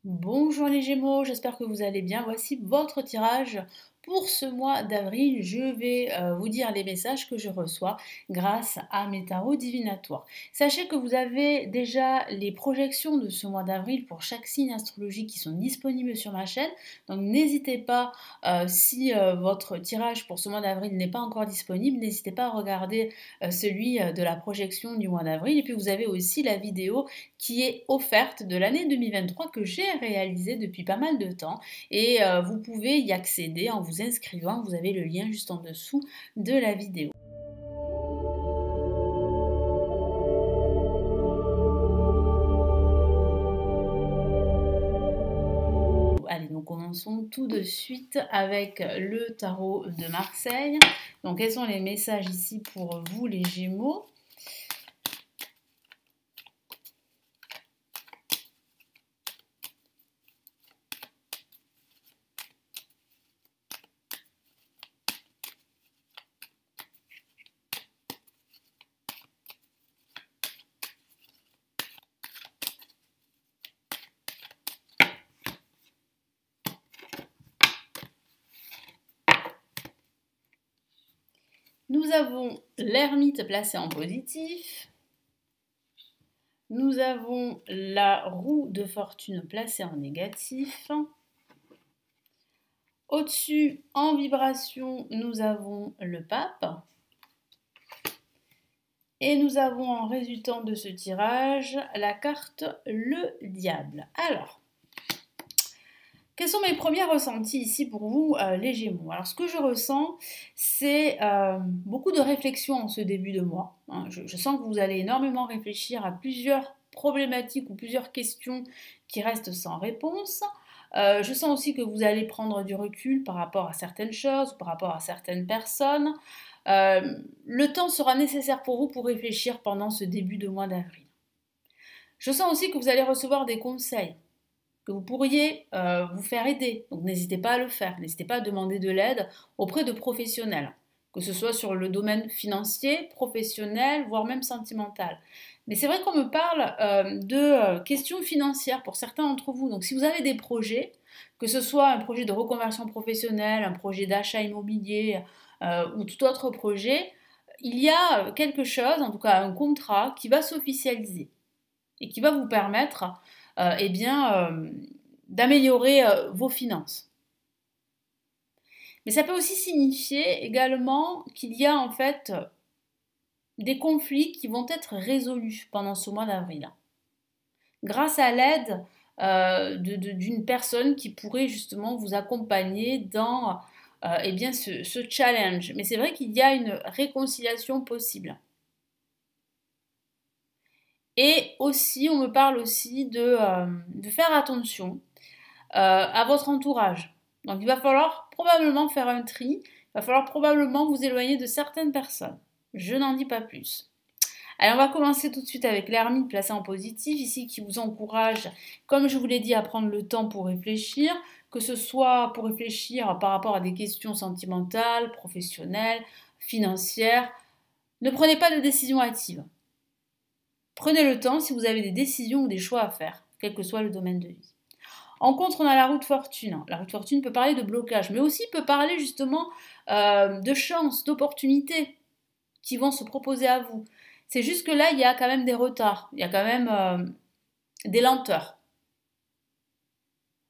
Bonjour les Gémeaux, j'espère que vous allez bien. Voici votre tirage pour ce mois d'avril. Je vais vous dire les messages que je reçois grâce à mes tarots divinatoires. Sachez que vous avez déjà les projections de ce mois d'avril pour chaque signe astrologique qui sont disponibles sur ma chaîne. Donc n'hésitez pas, si votre tirage pour ce mois d'avril n'est pas encore disponible, n'hésitez pas à regarder celui de la projection du mois d'avril. Et puis vous avez aussi la vidéo qui est offerte de l'année 2023 que j'ai réalisée depuis pas mal de temps et vous pouvez y accéder en vous inscrivant, vous avez le lien juste en dessous de la vidéo. Allez, donc commençons tout de suite avec le tarot de Marseille. Donc quels sont les messages ici pour vous les Gémeaux ? Nous avons l'ermite placé en positif. Nous avons la roue de fortune placée en négatif. Au-dessus, en vibration, nous avons le pape. Et nous avons en résultant de ce tirage la carte le diable. Alors, quels sont mes premiers ressentis ici pour vous, les Gémeaux? Alors, ce que je ressens, c'est beaucoup de réflexion en ce début de mois. Hein. Je sens que vous allez énormément réfléchir à plusieurs problématiques ou plusieurs questions qui restent sans réponse. Je sens aussi que vous allez prendre du recul par rapport à certaines choses, par rapport à certaines personnes. Le temps sera nécessaire pour vous pour réfléchir pendant ce début de mois d'avril. Je sens aussi que vous allez recevoir des conseils, que vous pourriez vous faire aider. Donc n'hésitez pas à le faire, n'hésitez pas à demander de l'aide auprès de professionnels, que ce soit sur le domaine financier, professionnel, voire même sentimental. Mais c'est vrai qu'on me parle de questions financières pour certains d'entre vous. Donc si vous avez des projets, que ce soit un projet de reconversion professionnelle, un projet d'achat immobilier ou tout autre projet, il y a quelque chose, en tout cas un contrat, qui va s'officialiser et qui va vous permettre eh bien, d'améliorer vos finances. Mais ça peut aussi signifier également qu'il y a en fait des conflits qui vont être résolus pendant ce mois d'avril, grâce à l'aide d'une personne qui pourrait justement vous accompagner dans eh bien, ce challenge. Mais c'est vrai qu'il y a une réconciliation possible. Et aussi, on me parle aussi de faire attention à votre entourage. Donc il va falloir probablement faire un tri, il va falloir probablement vous éloigner de certaines personnes. Je n'en dis pas plus. Alors on va commencer tout de suite avec l'ermite placé en positif, ici qui vous encourage, comme je vous l'ai dit, à prendre le temps pour réfléchir, que ce soit pour réfléchir par rapport à des questions sentimentales, professionnelles, financières. Ne prenez pas de décision hâtive. Prenez le temps si vous avez des décisions ou des choix à faire, quel que soit le domaine de vie. En contre, on a la roue de fortune. La roue de fortune peut parler de blocage, mais aussi peut parler justement de chances, d'opportunités qui vont se proposer à vous. C'est juste que là, il y a quand même des retards, il y a quand même des lenteurs.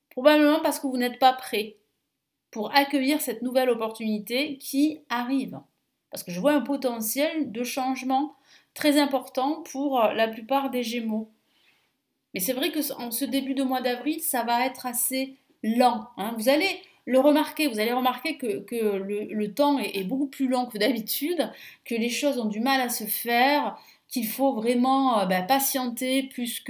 Probablement parce que vous n'êtes pas prêt pour accueillir cette nouvelle opportunité qui arrive. Parce que je vois un potentiel de changement très important pour la plupart des Gémeaux. Mais c'est vrai qu'en ce début de mois d'avril, ça va être assez lent. Hein. Vous allez le remarquer, vous allez remarquer que le temps est beaucoup plus lent que d'habitude, que les choses ont du mal à se faire, qu'il faut vraiment patienter plus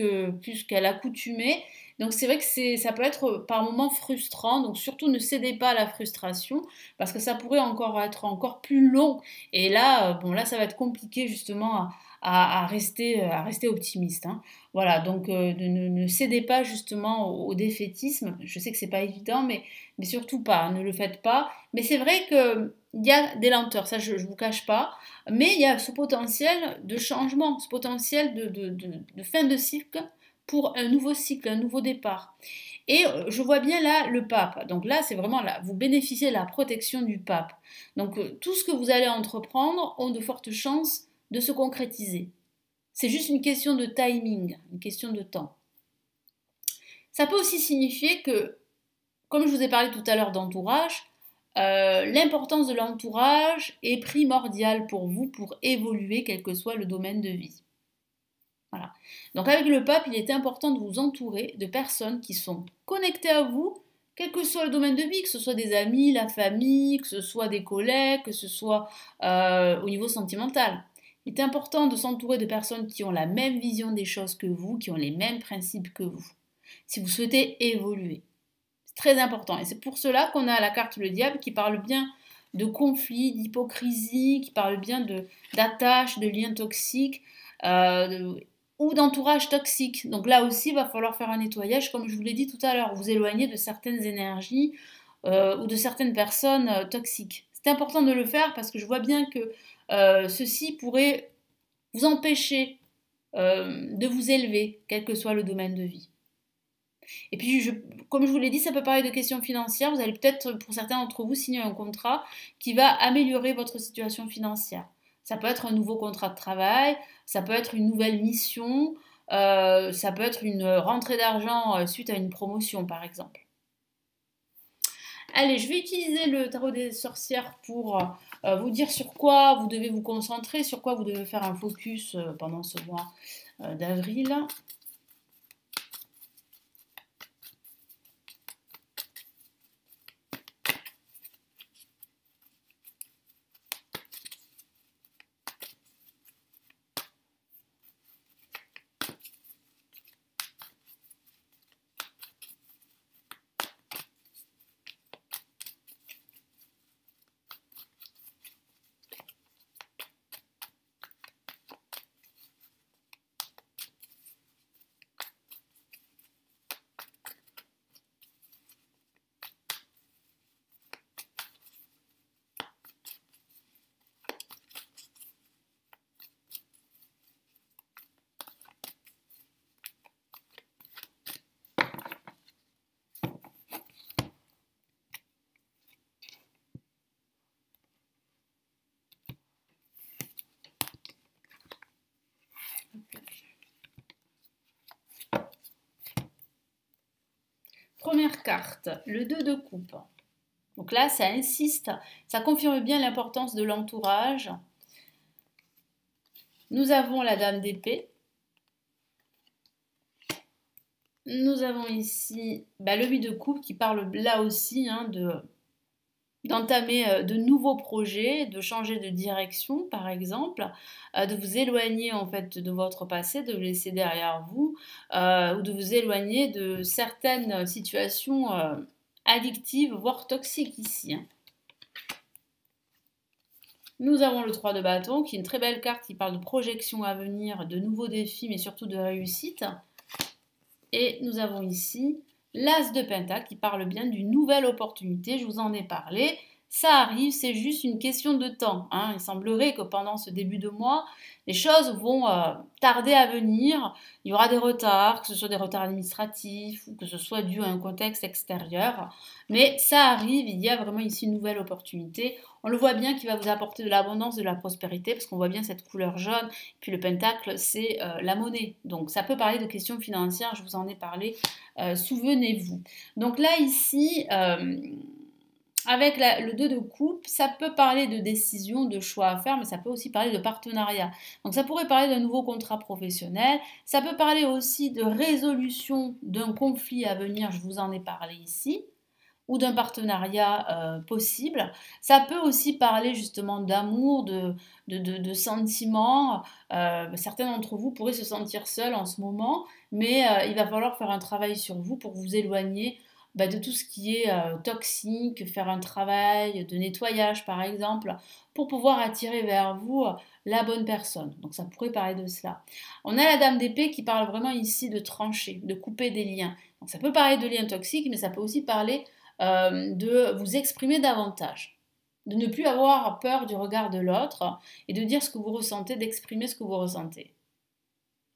qu'à l'accoutumée. Donc c'est vrai que ça peut être par moments frustrant, donc surtout ne cédez pas à la frustration, parce que ça pourrait encore être encore plus long. Et là, bon là ça va être compliqué justement à rester optimiste. Hein. Voilà, donc ne cédez pas justement au défaitisme. Je sais que c'est pas évident, mais surtout pas, hein, ne le faites pas. Mais c'est vrai qu'il y a des lenteurs, ça je ne vous cache pas. Mais il y a ce potentiel de changement, ce potentiel de fin de cycle pour un nouveau cycle, un nouveau départ. Et je vois bien là le pape. Donc là, c'est vraiment là, vous bénéficiez de la protection du pape. Donc tout ce que vous allez entreprendre ont de fortes chances de se concrétiser. C'est juste une question de timing, une question de temps. Ça peut aussi signifier que, comme je vous ai parlé tout à l'heure d'entourage, l'importance de l'entourage est primordiale pour vous pour évoluer quel que soit le domaine de vie. Voilà. Donc avec le pape, il est important de vous entourer de personnes qui sont connectées à vous, quel que soit le domaine de vie, que ce soit des amis, la famille, que ce soit des collègues, que ce soit au niveau sentimental. Il est important de s'entourer de personnes qui ont la même vision des choses que vous, qui ont les mêmes principes que vous, si vous souhaitez évoluer. C'est très important. Et c'est pour cela qu'on a la carte le diable qui parle bien de conflits, d'hypocrisie, qui parle bien d'attaches, de liens toxiques, ou d'entourage toxique. Donc là aussi, il va falloir faire un nettoyage, comme je vous l'ai dit tout à l'heure, vous éloigner de certaines énergies ou de certaines personnes toxiques. C'est important de le faire parce que je vois bien que ceci pourrait vous empêcher de vous élever, quel que soit le domaine de vie. Et puis, comme je vous l'ai dit, ça peut parler de questions financières. Vous allez peut-être, pour certains d'entre vous, signer un contrat qui va améliorer votre situation financière. Ça peut être un nouveau contrat de travail, ça peut être une nouvelle mission, ça peut être une rentrée d'argent suite à une promotion, par exemple. Allez, je vais utiliser le tarot des sorcières pour vous dire sur quoi vous devez vous concentrer, sur quoi vous devez faire un focus pendant ce mois d'avril. Première carte, le 2 de coupe. Donc là, ça insiste, ça confirme bien l'importance de l'entourage. Nous avons la dame d'épée. Nous avons ici le 8 de coupe qui parle là aussi d'entamer de nouveaux projets, de changer de direction par exemple, de vous éloigner en fait de votre passé, de le laisser derrière vous, ou de vous éloigner de certaines situations addictives, voire toxiques ici. Nous avons le 3 de bâton qui est une très belle carte qui parle de projection à venir, de nouveaux défis mais surtout de réussite. Et nous avons ici l'As de Pentacle qui parle bien d'une nouvelle opportunité, je vous en ai parlé. Ça arrive, c'est juste une question de temps. Il semblerait que pendant ce début de mois, les choses vont tarder à venir. Il y aura des retards, que ce soit des retards administratifs ou que ce soit dû à un contexte extérieur. Mais ça arrive, il y a vraiment ici une nouvelle opportunité. On le voit bien qui va vous apporter de l'abondance, de la prospérité, parce qu'on voit bien cette couleur jaune. Puis le pentacle, c'est la monnaie. Donc ça peut parler de questions financières, je vous en ai parlé, souvenez-vous. Donc là, ici, avec le 2 de coupe, ça peut parler de décision, de choix à faire, mais ça peut aussi parler de partenariat. Donc ça pourrait parler d'un nouveau contrat professionnel, ça peut parler aussi de résolution d'un conflit à venir, je vous en ai parlé ici, ou d'un partenariat possible. Ça peut aussi parler justement d'amour, de sentiments. Certains d'entre vous pourraient se sentir seuls en ce moment, mais il va falloir faire un travail sur vous pour vous éloigner de tout ce qui est toxique, faire un travail de nettoyage par exemple, pour pouvoir attirer vers vous la bonne personne. Donc ça pourrait parler de cela. On a la dame d'épée qui parle vraiment ici de trancher, de couper des liens. Donc ça peut parler de liens toxiques, mais ça peut aussi parler de vous exprimer davantage, de ne plus avoir peur du regard de l'autre et de dire ce que vous ressentez, d'exprimer ce que vous ressentez.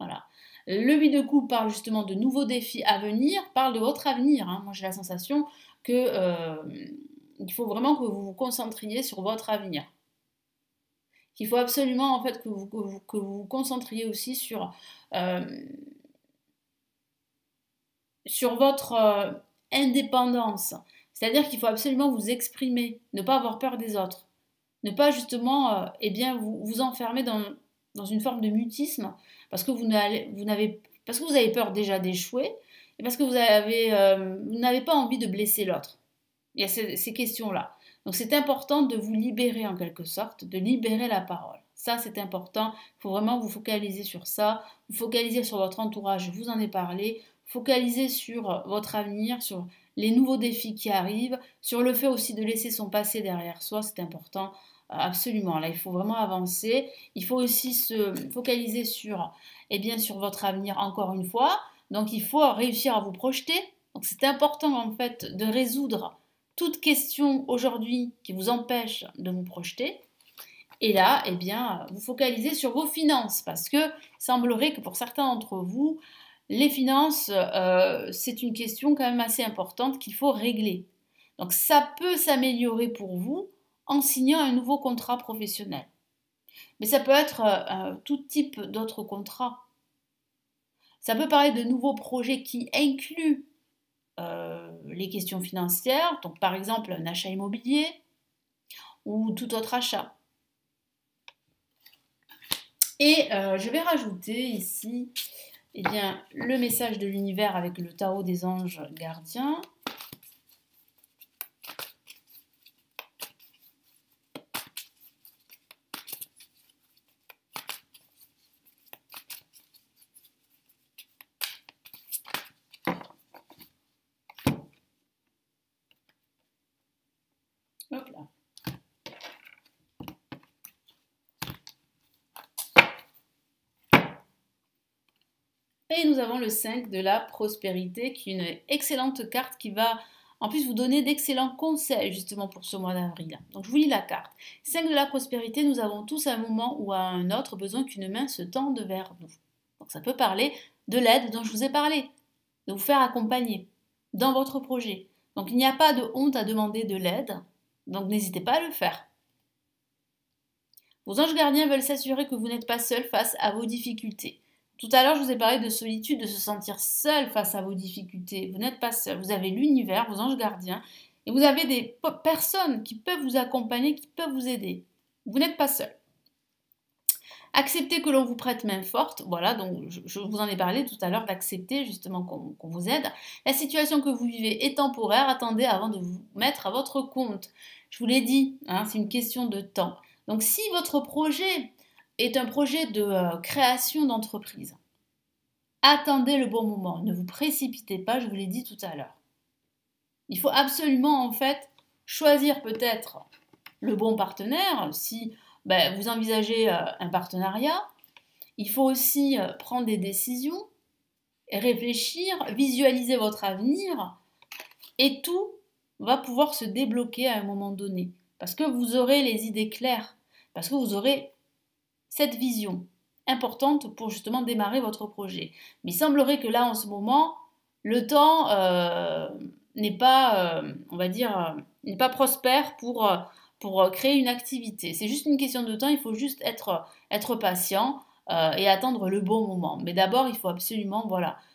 Voilà. Le 8 de coupe parle justement de nouveaux défis à venir, parle de votre avenir. Hein. Moi, j'ai la sensation que il faut vraiment que vous vous concentriez sur votre avenir. Il faut absolument en fait que vous concentriez aussi euh, sur votre indépendance. C'est-à-dire qu'il faut absolument vous exprimer, ne pas avoir peur des autres. Ne pas justement eh bien, vous enfermer dans une forme de mutisme parce que parce que vous avez peur déjà d'échouer et parce que vous n'avez pas envie de blesser l'autre. Il y a ces questions-là. Donc c'est important de vous libérer en quelque sorte, de libérer la parole. Ça c'est important, il faut vraiment vous focaliser sur ça, vous focaliser sur votre entourage, je vous en ai parlé, focaliser sur votre avenir, sur les nouveaux défis qui arrivent, sur le fait aussi de laisser son passé derrière soi, c'est important, absolument. Là il faut vraiment avancer, il faut aussi se focaliser sur, eh bien, sur votre avenir encore une fois, donc il faut réussir à vous projeter, donc c'est important en fait de résoudre toute question aujourd'hui qui vous empêche de vous projeter. Et là, eh bien, vous focalisez sur vos finances parce que il semblerait que pour certains d'entre vous, les finances, c'est une question quand même assez importante qu'il faut régler. Donc ça peut s'améliorer pour vous en signant un nouveau contrat professionnel. Mais ça peut être tout type d'autres contrats. Ça peut parler de nouveaux projets qui incluent les questions financières, donc par exemple un achat immobilier ou tout autre achat. Et je vais rajouter ici eh bien, le message de l'univers avec le tarot des anges gardiens. Hop là. Et nous avons le 5 de la prospérité qui est une excellente carte qui va en plus vous donner d'excellents conseils justement pour ce mois d'avril. Donc je vous lis la carte. 5 de la prospérité, nous avons tous à un moment ou à un autre besoin qu'une main se tende vers nous. Donc ça peut parler de l'aide dont je vous ai parlé, de vous faire accompagner dans votre projet. Donc il n'y a pas de honte à demander de l'aide, donc n'hésitez pas à le faire. Vos anges gardiens veulent s'assurer que vous n'êtes pas seul face à vos difficultés. Tout à l'heure, je vous ai parlé de solitude, de se sentir seul face à vos difficultés. Vous n'êtes pas seul, vous avez l'univers, vos anges gardiens, et vous avez des personnes qui peuvent vous accompagner, qui peuvent vous aider. Vous n'êtes pas seul. Acceptez que l'on vous prête main forte, voilà, donc je vous en ai parlé tout à l'heure, d'accepter justement qu'on vous aide. La situation que vous vivez est temporaire, attendez avant de vous mettre à votre compte. Je vous l'ai dit, hein, c'est une question de temps. Donc si votre projet est un projet de création d'entreprise, attendez le bon moment, ne vous précipitez pas, je vous l'ai dit tout à l'heure. Il faut absolument en fait choisir peut-être le bon partenaire si vous envisagez un partenariat. Il faut aussi prendre des décisions, réfléchir, visualiser votre avenir et tout va pouvoir se débloquer à un moment donné parce que vous aurez les idées claires, parce que vous aurez cette vision importante pour justement démarrer votre projet. Mais il semblerait que là, en ce moment, le temps n'est pas, on va dire, n'est pas prospère pour créer une activité. C'est juste une question de temps, il faut juste être patient et attendre le bon moment. Mais d'abord, il faut absolument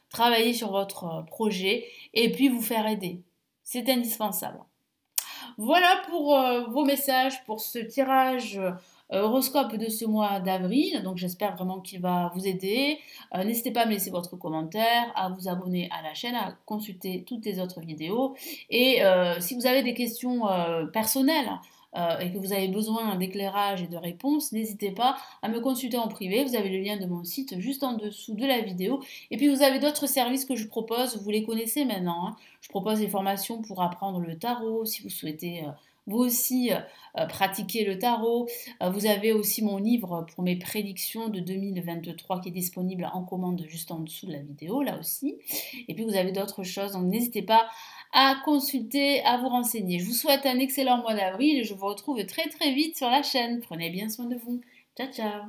travailler sur votre projet et puis vous faire aider. C'est indispensable. Voilà pour vos messages, pour ce tirage horoscope de ce mois d'avril. Donc j'espère vraiment qu'il va vous aider. N'hésitez pas à me laisser votre commentaire, à vous abonner à la chaîne, à consulter toutes les autres vidéos. Et si vous avez des questions personnelles, et que vous avez besoin d'éclairage et de réponses, n'hésitez pas à me consulter en privé. Vous avez le lien de mon site juste en dessous de la vidéo. Et puis vous avez d'autres services que je propose, vous les connaissez maintenant. Hein. Je propose des formations pour apprendre le tarot, si vous souhaitez vous aussi pratiquer le tarot. Vous avez aussi mon livre pour mes prédictions de 2023 qui est disponible en commande juste en dessous de la vidéo, là aussi. Et puis vous avez d'autres choses, donc n'hésitez pas à consulter, à vous renseigner. Je vous souhaite un excellent mois d'avril et je vous retrouve très très vite sur la chaîne. Prenez bien soin de vous. Ciao ciao.